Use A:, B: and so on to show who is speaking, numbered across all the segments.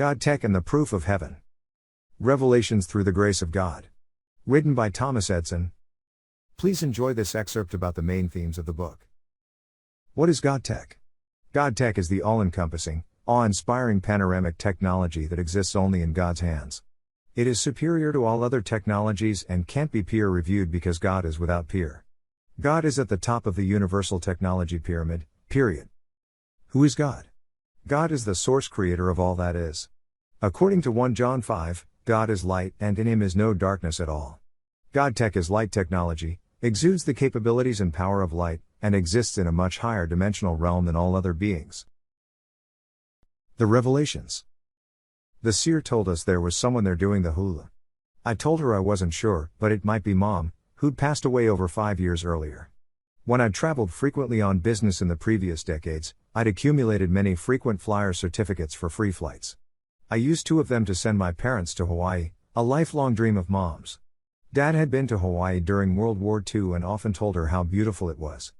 A: GodTech and the Proof of Heaven. Revelations through the Grace of God. Written by Thomas Edison. Please enjoy this excerpt about the main themes of the book. What is GodTech? GodTech is the all-encompassing, awe-inspiring panoramic technology that exists only in God's hands. It is superior to all other technologies and can't be peer-reviewed because God is without peer. God is at the top of the universal technology pyramid, period. Who is God? God is the source creator of all that is. According to 1 John 5, God is light and in him is no darkness at all. GodTech is light technology, exudes the capabilities and power of light, and exists in a much higher dimensional realm than all other beings. The Revelations. The seer told us there was someone there doing the hula. I told her I wasn't sure, but it might be Mom, who'd passed away over 5 years earlier. When I'd traveled frequently on business in the previous decades, I'd accumulated many frequent flyer certificates for free flights. I used 2 of them to send my parents to Hawaii, a lifelong dream of Mom's. Dad had been to Hawaii during World War II and often told her how beautiful it was.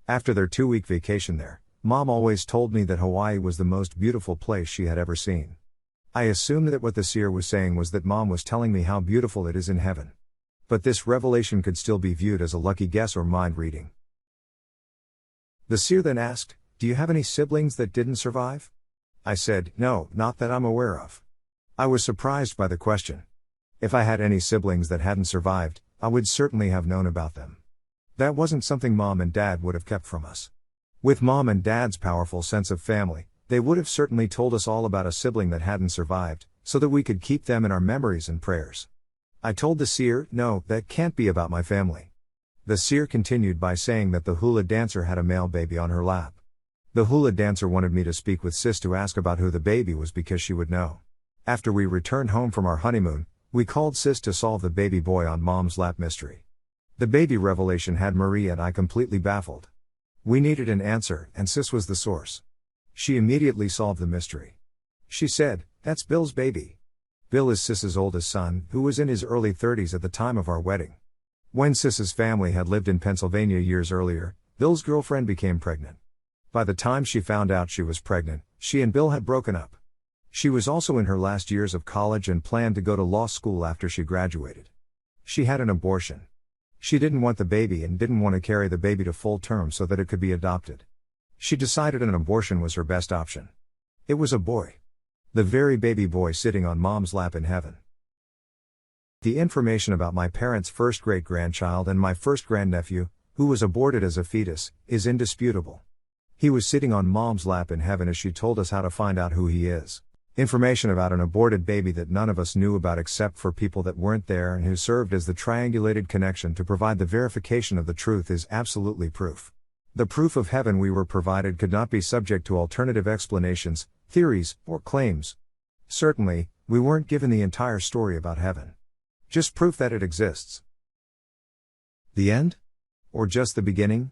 A: After their 2-week vacation there, Mom always told me that Hawaii was the most beautiful place she had ever seen. I assumed that what the seer was saying was that Mom was telling me how beautiful it is in heaven. But this revelation could still be viewed as a lucky guess or mind reading. The seer then asked, "Do you have any siblings that didn't survive?" I said, "No, not that I'm aware of." I was surprised by the question. If I had any siblings that hadn't survived, I would certainly have known about them. That wasn't something Mom and Dad would have kept from us. With Mom and Dad's powerful sense of family, they would have certainly told us all about a sibling that hadn't survived, so that we could keep them in our memories and prayers. I told the seer, "No, that can't be about my family." The seer continued by saying that the hula dancer had a male baby on her lap. The hula dancer wanted me to speak with Sis to ask about who the baby was because she would know. After we returned home from our honeymoon, we called Sis to solve the baby boy on Mom's lap mystery. The baby revelation had Marie and I completely baffled. We needed an answer, and Sis was the source. She immediately solved the mystery. She said, "That's Bill's baby." Bill is Sis's oldest son, who was in his early 30s at the time of our wedding. When Sis's family had lived in Pennsylvania years earlier, Bill's girlfriend became pregnant. By the time she found out she was pregnant, she and Bill had broken up. She was also in her last years of college and planned to go to law school after she graduated. She had an abortion. She didn't want the baby and didn't want to carry the baby to full term so that it could be adopted. She decided an abortion was her best option. It was a boy. The very baby boy sitting on Mom's lap in heaven. The information about my parents' first great-grandchild and my first grandnephew, who was aborted as a fetus, is indisputable. He was sitting on Mom's lap in heaven as she told us how to find out who he is. Information about an aborted baby that none of us knew about except for people that weren't there and who served as the triangulated connection to provide the verification of the truth is absolutely proof. The proof of heaven we were provided could not be subject to alternative explanations, theories, or claims. Certainly, we weren't given the entire story about heaven. Just proof that it exists. The end? Or just the beginning?